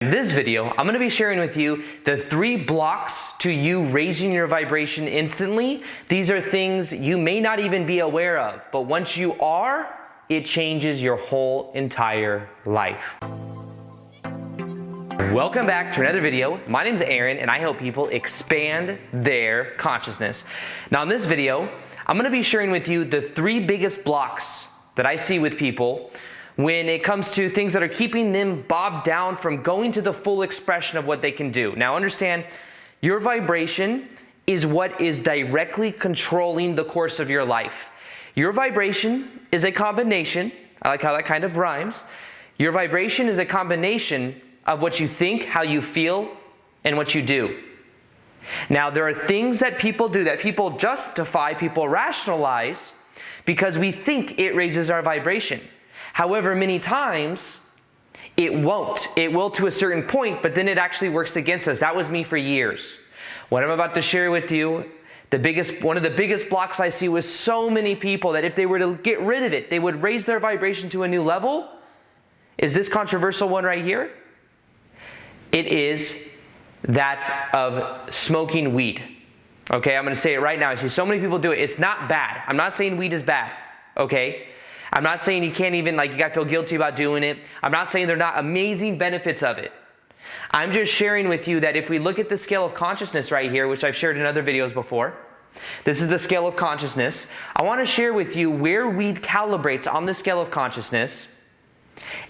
In this video, I'm going to be sharing with you the 3 blocks to you raising your vibration instantly. These are things you may not even be aware of, but once you are, it changes your whole entire life. Welcome back to another video. My name is Aaron and I help people expand their consciousness. Now in this video, I'm going to be sharing with you the 3 biggest blocks that I see with people when it comes to things that are keeping them bogged down from going to the full expression of what they can do. Now understand, your vibration is what is directly controlling the course of your life. Your vibration is a combination, I like how that kind of rhymes. Your vibration is a combination of what you think, how you feel, and what you do. Now there are things that people do, that people justify, people rationalize, because we think it raises our vibration. However, many times, it won't. It will to a certain point, but then it actually works against us. That was me for years. What I'm about to share with you, one of the biggest blocks I see with so many people that if they were to get rid of it, they would raise their vibration to a new level, is this controversial one right here. It is that of smoking weed. Okay, I'm going to say it right now. I see so many people do it. It's not bad. I'm not saying weed is bad, okay? I'm not saying you can't even, you got to feel guilty about doing it. I'm not saying there are not amazing benefits of it. I'm just sharing with you that if we look at the scale of consciousness right here, which I've shared in other videos before, this is the scale of consciousness. I want to share with you where weed calibrates on the scale of consciousness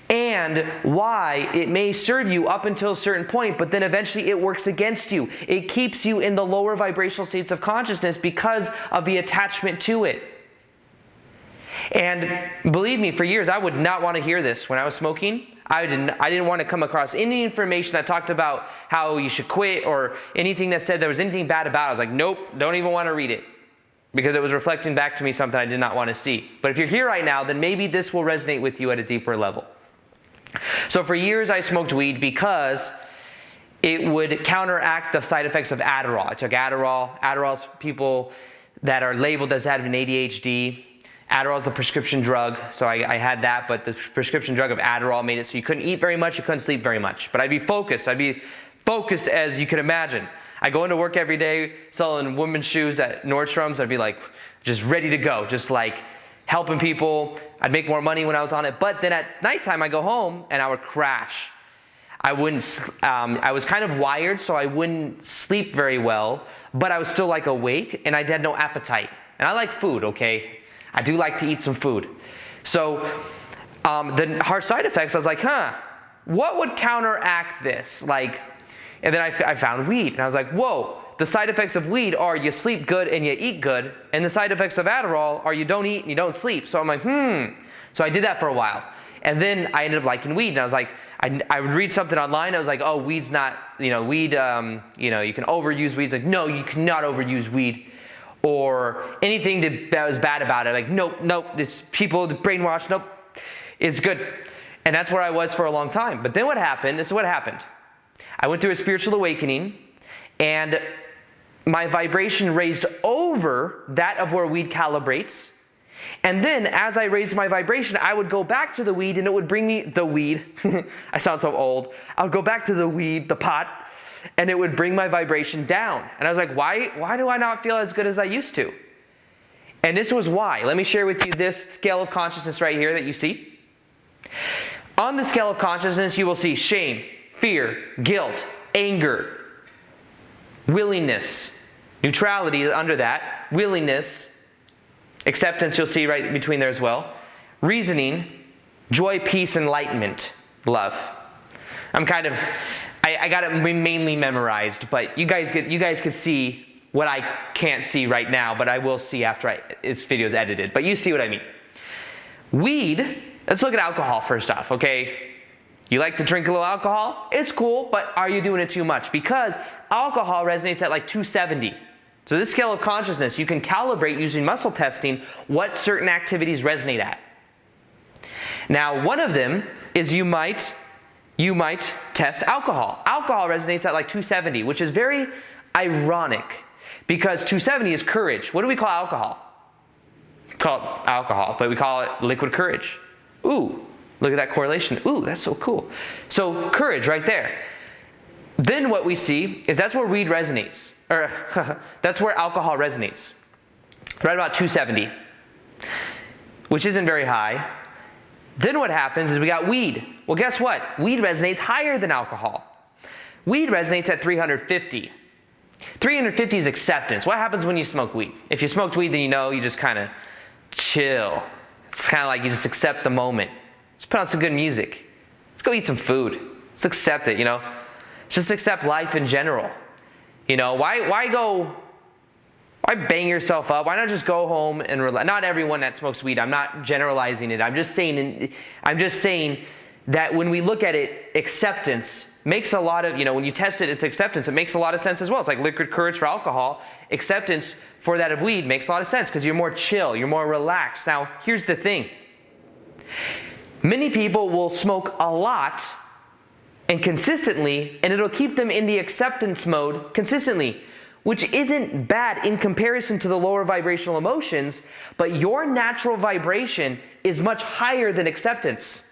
and why it may serve you up until a certain point, but then eventually it works against you. It keeps you in the lower vibrational states of consciousness because of the attachment to it. And believe me, for years I would not want to hear this. When I was smoking, I didn't want to come across any information that talked about how you should quit or anything that said there was anything bad about it. I was like, nope, don't even want to read it, because it was reflecting back to me something I did not want to see. But if you're here right now, then maybe this will resonate with you at a deeper level. So for years I smoked weed because it would counteract the side effects of Adderall. I took Adderall. Adderall's people that are labeled as having ADHD. Adderall is the prescription drug, so I had that, but the prescription drug of Adderall made it so you couldn't eat very much, you couldn't sleep very much. But I'd be focused as you could imagine. I go into work every day selling women's shoes at Nordstrom's. I'd be just ready to go, just helping people. I'd make more money when I was on it. But then at nighttime, I go home and I would crash. I was kind of wired, so I wouldn't sleep very well, but I was still awake and I had no appetite. And I like food, okay? I do like to eat some food. So the harsh side effects, I was like, what would counteract this? And then I found weed, and I was like, whoa, the side effects of weed are you sleep good and you eat good, and the side effects of Adderall are you don't eat and you don't sleep. So I'm like, So I did that for a while. And then I ended up liking weed, and I was like, I would read something online, I was like, oh, weed's not, weed, you can overuse weed. It's like, no, you cannot overuse weed. Or anything that was bad about it, nope, it's people, the brainwash, nope, it's good. And that's where I was for a long time. But then what happened, this is what happened. I went through a spiritual awakening, and my vibration raised over that of where weed calibrates. And then as I raised my vibration, I would go back to the weed, and it would bring me the weed. I sound so old. I would go back to the weed, the pot, and it would bring my vibration down. And I was like, why do I not feel as good as I used to? And this was why. Let me share with you this scale of consciousness right here that you see. On the scale of consciousness, you will see shame, fear, guilt, anger, willingness, neutrality under that, willingness, acceptance you'll see right between there as well, reasoning, joy, peace, enlightenment, love. I got it mainly memorized, but you guys can see what I can't see right now, but I will see after this video is edited. But you see what I mean. Weed, let's look at alcohol first off, okay? You like to drink a little alcohol? It's cool, but are you doing it too much? Because alcohol resonates at 270. So this scale of consciousness, you can calibrate using muscle testing what certain activities resonate at. Now, one of them is you might test alcohol. Alcohol resonates at 270, which is very ironic because 270 is courage. What do we call alcohol? We call it alcohol, but we call it liquid courage. Ooh, Look at that correlation. Ooh, that's so cool. So courage right there. Then what we see is that's where weed resonates. Or that's where alcohol resonates. Right about 270, which isn't very high. Then what happens is we got weed. Well, guess what? Weed resonates higher than alcohol. Weed resonates at 350. 350 is acceptance. What happens when you smoke weed? If you smoked weed, then you just kind of chill. It's kind of like you just accept the moment. Let's put on some good music. Let's go eat some food. Let's accept it, Just accept life in general. Why bang yourself up? Why not just go home and relax? Not everyone that smokes weed. I'm not generalizing it. I'm just saying that when we look at it, acceptance makes a lot of, when you test it, it's acceptance. It makes a lot of sense as well. It's like liquid courage for alcohol. Acceptance for that of weed makes a lot of sense because you're more chill. You're more relaxed. Now, here's the thing. Many people will smoke a lot and consistently, and it'll keep them in the acceptance mode consistently, which isn't bad in comparison to the lower vibrational emotions, but your natural vibration is much higher than acceptance.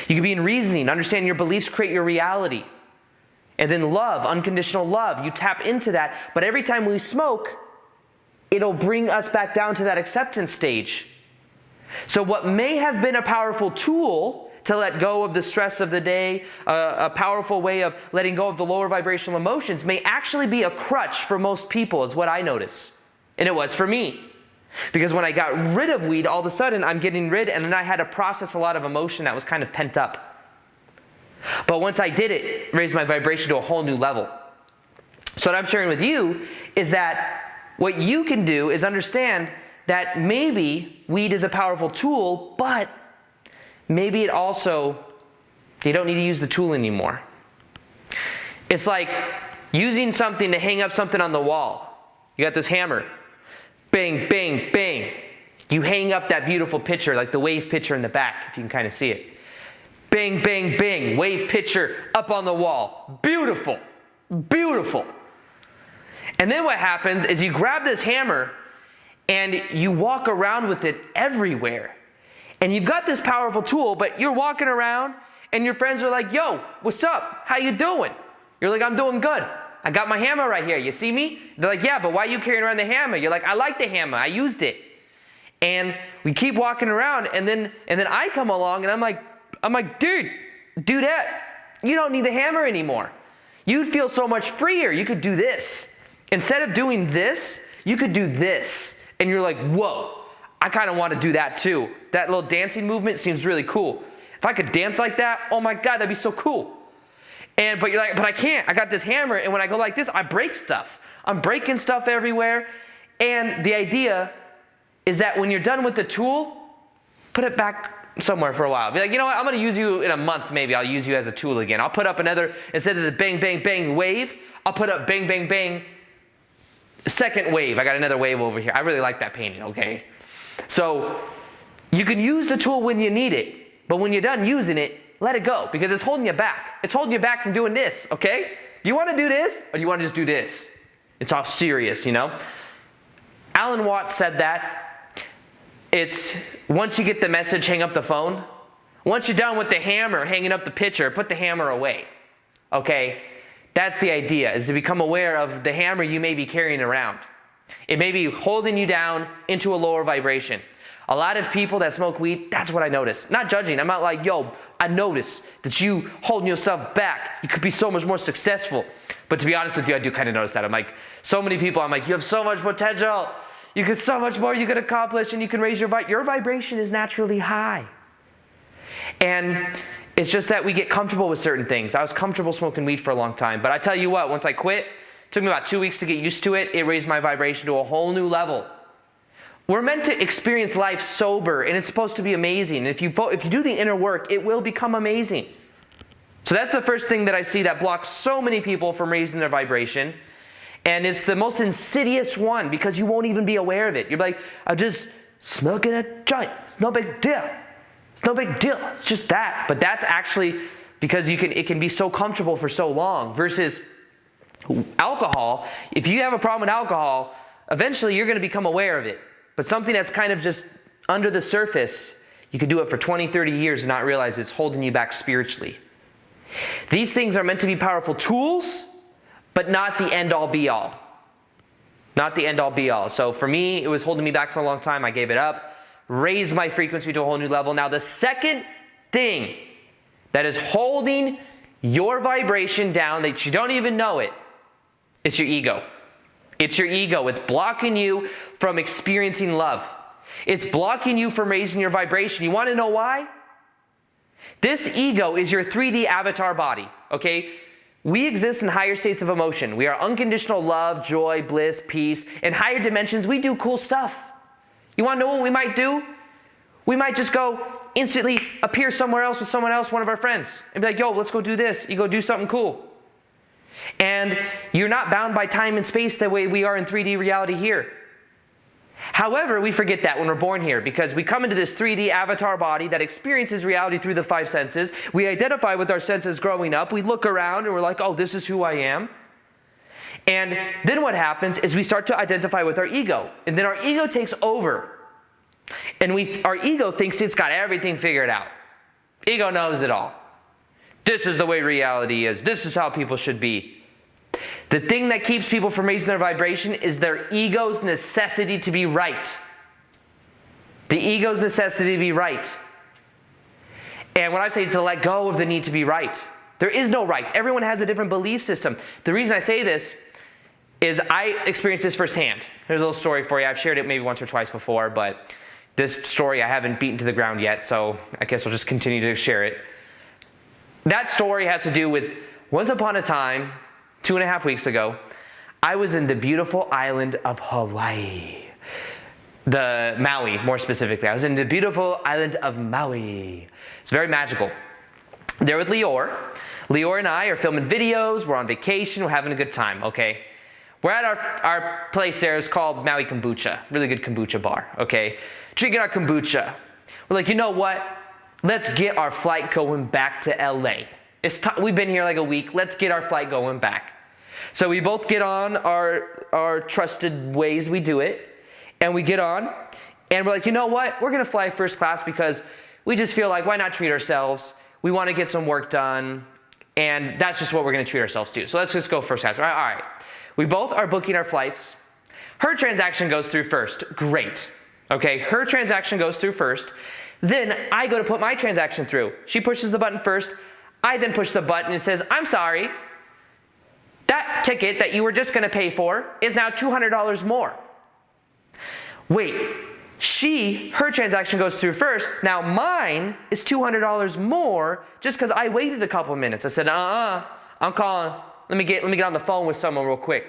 You can be in reasoning, understand your beliefs create your reality. And then love, unconditional love, you tap into that, but every time we smoke, it'll bring us back down to that acceptance stage. So what may have been a powerful tool to let go of the stress of the day, a powerful way of letting go of the lower vibrational emotions may actually be a crutch for most people, is what I notice. And it was for me. Because when I got rid of weed, all of a sudden I'm getting rid, and then I had to process a lot of emotion that was kind of pent up. But once I did it raised my vibration to a whole new level. So what I'm sharing with you is that what you can do is understand that maybe weed is a powerful tool, but maybe it also, you don't need to use the tool anymore. It's like using something to hang up something on the wall. You got this hammer. Bang, bang, bang. You hang up that beautiful picture, like the wave picture in the back, if you can kind of see it. Bang, bang, bang. Wave picture up on the wall. Beautiful. Beautiful. And then what happens is you grab this hammer and you walk around with it everywhere. And you've got this powerful tool, but you're walking around and your friends are like, yo, what's up? How you doing? You're like, I'm doing good. I got my hammer right here. You see me? They're like, yeah, but why are you carrying around the hammer? You're like, I like the hammer. I used it. And we keep walking around, and then I come along and I'm like, dude, do that. You don't need the hammer anymore. You'd feel so much freer. You could do this. Instead of doing this, you could do this. And you're like, whoa, I kind of want to do that too. That little dancing movement seems really cool. If I could dance like that, oh my God, that'd be so cool. But you're like, but I can't. I got this hammer, and when I go like this, I break stuff. I'm breaking stuff everywhere. And the idea is that when you're done with the tool, put it back somewhere for a while. Be like, you know what? I'm going to use you in a month. Maybe I'll use you as a tool again. I'll put up another, instead of the bang, bang, bang wave, I'll put up bang, bang, bang second wave. I got another wave over here. I really like that painting, okay? So you can use the tool when you need it, but when you're done using it, let it go, because it's holding you back. It's holding you back from doing this, okay? Do you want to do this, or do you want to just do this? It's all serious, Alan Watts said that. It's once you get the message, hang up the phone. Once you're done with the hammer, hanging up the picture, put the hammer away, okay? That's the idea, is to become aware of the hammer you may be carrying around. It may be holding you down into a lower vibration. A lot of people that smoke weed, that's what I notice. Not judging. I'm not like, yo, I notice that you holding yourself back. You could be so much more successful. But to be honest with you, I do kind of notice that. I'm like, so many people, I'm like, you have so much potential. You could so much more you could accomplish, and you can raise your vibration is naturally high. And it's just that we get comfortable with certain things. I was comfortable smoking weed for a long time. But I tell you what, once I quit, it took me about 2 weeks to get used to it. It raised my vibration to a whole new level. We're meant to experience life sober, and it's supposed to be amazing. And if you do the inner work, it will become amazing. So that's the first thing that I see that blocks so many people from raising their vibration. And it's the most insidious one, because you won't even be aware of it. You're like, I'm just smoking a joint. It's no big deal. It's no big deal. It's just that. But that's actually because it can be so comfortable for so long. Versus alcohol, if you have a problem with alcohol, eventually you're going to become aware of it. But something that's kind of just under the surface, You could do it for 20, 30 years and not realize it's holding you back spiritually. These things are meant to be powerful tools, but not the end-all be-all. Not the end-all be-all. So for me, it was holding me back for a long time. I gave it up, raised my frequency to a whole new level. Now, the second thing that is holding your vibration down that you don't even know it, it's your ego. It's your ego. It's blocking you from experiencing love. It's blocking you from raising your vibration. You want to know why? This ego is your 3D avatar body, okay? We exist in higher states of emotion. We are unconditional love, joy, bliss, peace. In higher dimensions, we do cool stuff. You want to know what we might do? We might just go instantly appear somewhere else with someone else, one of our friends, and be like, yo, let's go do this. You go do something cool. And you're not bound by time and space the way we are in 3D reality here. However, we forget that when we're born here because we come into this 3D avatar body that experiences reality through the 5 senses. We identify with our senses growing up. We look around and we're like, oh, this is who I am. And then what happens is we start to identify with our ego. And then our ego takes over. And our ego thinks it's got everything figured out. Ego knows it all. This is the way reality is. This is how people should be. The thing that keeps people from raising their vibration is their ego's necessity to be right. The ego's necessity to be right. And what I say is to let go of the need to be right. There is no right. Everyone has a different belief system. The reason I say this is I experienced this firsthand. Here's a little story for you. I've shared it maybe once or twice before, but this story I haven't beaten to the ground yet, so I guess I'll just continue to share it. That story has to do with once upon a time, 2.5 weeks ago, I was in the beautiful island of Hawaii. The Maui, more specifically. I was in the beautiful island of Maui. It's very magical. There with Lior. Lior and I are filming videos. We're on vacation. We're having a good time, okay? We're at our place there. It's called Maui Kombucha. Really good kombucha bar, okay? Drinking our kombucha. We're like, you know what? Let's get our flight going back to LA. We've been here like a week. Let's get our flight going back. So we both get on our trusted ways we do it. And we get on. And we're like, you know what? We're going to fly first class because we just feel like, why not treat ourselves? We want to get some work done. And that's just what we're going to treat ourselves to. So let's just go first class. All right. We both are booking our flights. Her transaction goes through first. Great. Okay, her transaction goes through first. Then I go to put my transaction through. She pushes the button first. I then push the button and it says, I'm sorry. That ticket that you were just going to pay for is now $200 more. Wait, her transaction goes through first. Now mine is $200 more just because I waited a couple minutes. I said, I'm calling. Let me get on the phone with someone real quick.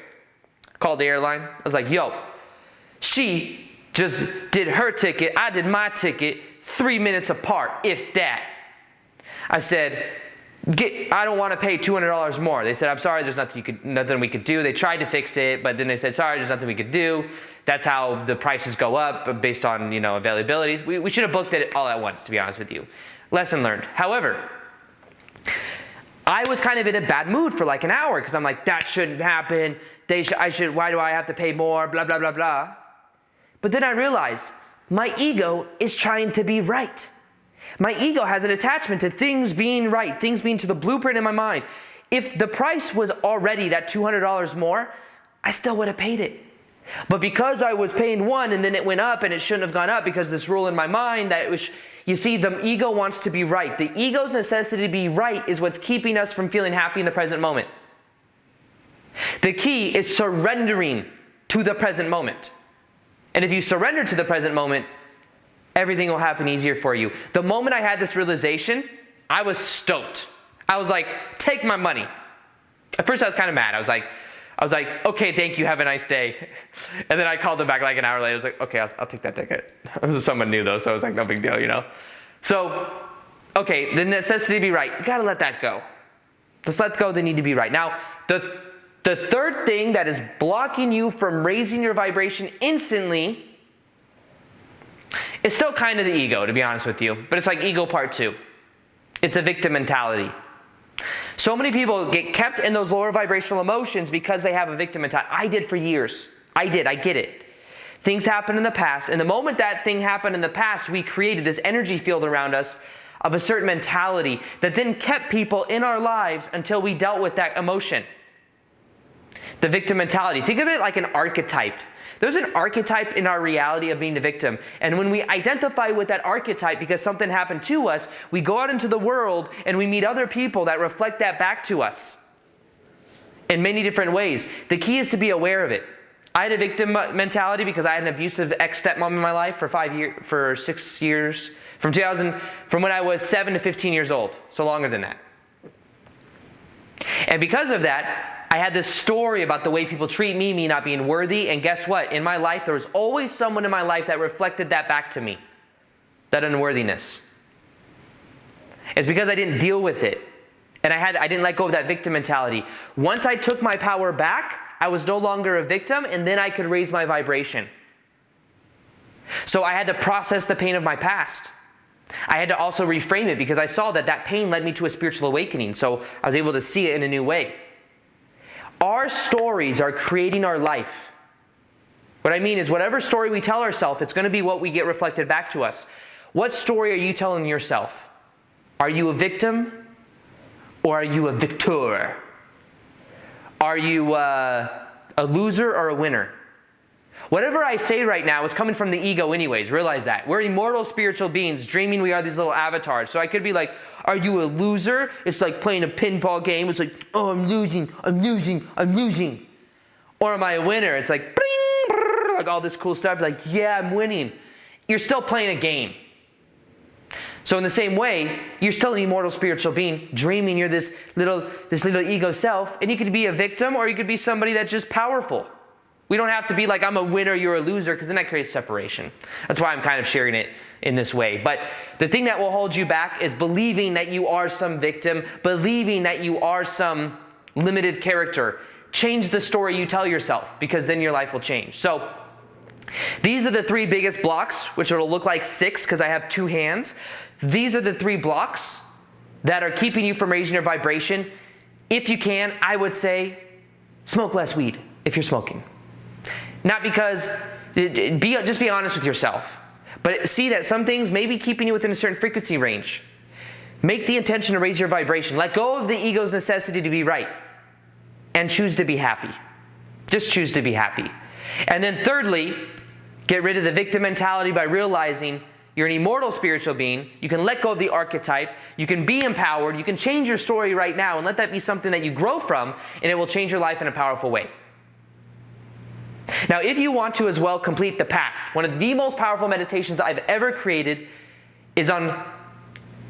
Called the airline. I was like, yo, she just did her ticket. I did my ticket 3 minutes apart, if that. I said, I don't want to pay $200 more. They said, I'm sorry, there's nothing we could do. They tried to fix it, but then they said, sorry, there's nothing we could do. That's how the prices go up based on, availability. We should have booked it all at once, to be honest with you. Lesson learned. However, I was kind of in a bad mood for like an hour because I'm like, that shouldn't happen. Why do I have to pay more? Blah, blah, blah, blah. But then I realized my ego is trying to be right. My ego has an attachment to things being right, things being to the blueprint in my mind. If the price was already that $200 more, I still would have paid it. But because I was paying one and then it went up and it shouldn't have gone up because this rule in my mind that it was, you see, the ego wants to be right. The ego's necessity to be right is what's keeping us from feeling happy in the present moment. The key is surrendering to the present moment. And if you surrender to the present moment, everything will happen easier for you. The moment I had this realization, I was stoked. I was like, take my money. At first I was kind of mad. I was like, okay, thank you, have a nice day. And then I called them back like an hour later. I was like, okay, I'll take that ticket. Someone new though, so I was like, no big deal, So, okay, the necessity to be right. You gotta let that go. Just let go of the need to be right. Now, the third thing that is blocking you from raising your vibration instantly is still kind of the ego, to be honest with you. But it's like ego part 2. It's a victim mentality. So many people get kept in those lower vibrational emotions because they have a victim mentality. I did for years. I get it. Things happened in the past, and the moment that thing happened in the past, we created this energy field around us of a certain mentality that then kept people in our lives until we dealt with that emotion. The victim mentality. Think of it like an archetype. There's an archetype in our reality of being the victim. And when we identify with that archetype because something happened to us, we go out into the world and we meet other people that reflect that back to us in many different ways. The key is to be aware of it. I had a victim mentality because I had an abusive ex-stepmom in my life for 6 years, from when I was 7 to 15 years old, so longer than that. And because of that, I had this story about the way people treat me, me not being worthy, and guess what? In my life, there was always someone in my life that reflected that back to me, that unworthiness. It's because I didn't deal with it, and I didn't let go of that victim mentality. Once I took my power back, I was no longer a victim, and then I could raise my vibration. So I had to process the pain of my past. I had to also reframe it because I saw that pain led me to a spiritual awakening, so I was able to see it in a new way. Our stories are creating our life. What I mean is whatever story we tell ourselves, it's going to be what we get reflected back to us. What story are you telling yourself? Are you a victim or are you a victor? Are you a loser or a winner? Whatever I say right now is coming from the ego anyways. Realize that. We're immortal spiritual beings dreaming we are these little avatars. So I could be like, are you a loser? It's like playing a pinball game. It's like, oh, I'm losing. Or am I a winner? It's like, bring, brrr, like all this cool stuff. Like, yeah, I'm winning. You're still playing a game. So in the same way, you're still an immortal spiritual being, dreaming you're this little ego self, and you could be a victim or you could be somebody that's just powerful. We don't have to be like, I'm a winner, you're a loser, because then that creates separation. That's why I'm kind of sharing it in this way. But the thing that will hold you back is believing that you are some victim, believing that you are some limited character. Change the story you tell yourself, because then your life will change. So these are the 3 biggest blocks, which will look like 6 because I have 2 hands. These are the 3 blocks that are keeping you from raising your vibration. If you can, I would say smoke less weed if you're smoking. Not because, just be honest with yourself. But see that some things may be keeping you within a certain frequency range. Make the intention to raise your vibration. Let go of the ego's necessity to be right. And choose to be happy. Just choose to be happy. And then thirdly, get rid of the victim mentality by realizing you're an immortal spiritual being. You can let go of the archetype. You can be empowered. You can change your story right now and let that be something that you grow from, and it will change your life in a powerful way. Now, if you want to as well complete the past, one of the most powerful meditations I've ever created is on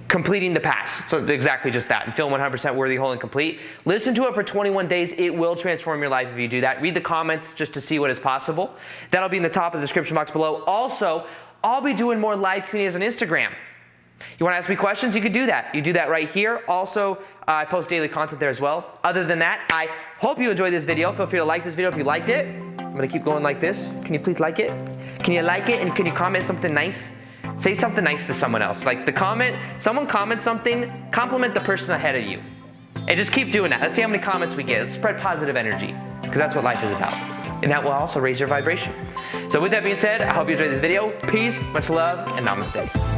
completing the past. So it's exactly just that, and feeling 100% worthy, whole, and complete. Listen to it for 21 days. It will transform your life if you do that. Read the comments just to see what is possible. That'll be in the top of the description box below. Also, I'll be doing more live Q&As on Instagram. You want to ask me questions? You could do that. You do that right here. Also, I post daily content there as well. Other than that, I hope you enjoyed this video. Feel free to like this video if you liked it. I'm going to keep going like this. Can you please like it? Can you like it and can you comment something nice? Say something nice to someone else. Like someone comments something, compliment the person ahead of you. And just keep doing that. Let's see how many comments we get. Let's spread positive energy, because that's what life is about. And that will also raise your vibration. So with that being said, I hope you enjoyed this video. Peace, much love, and namaste.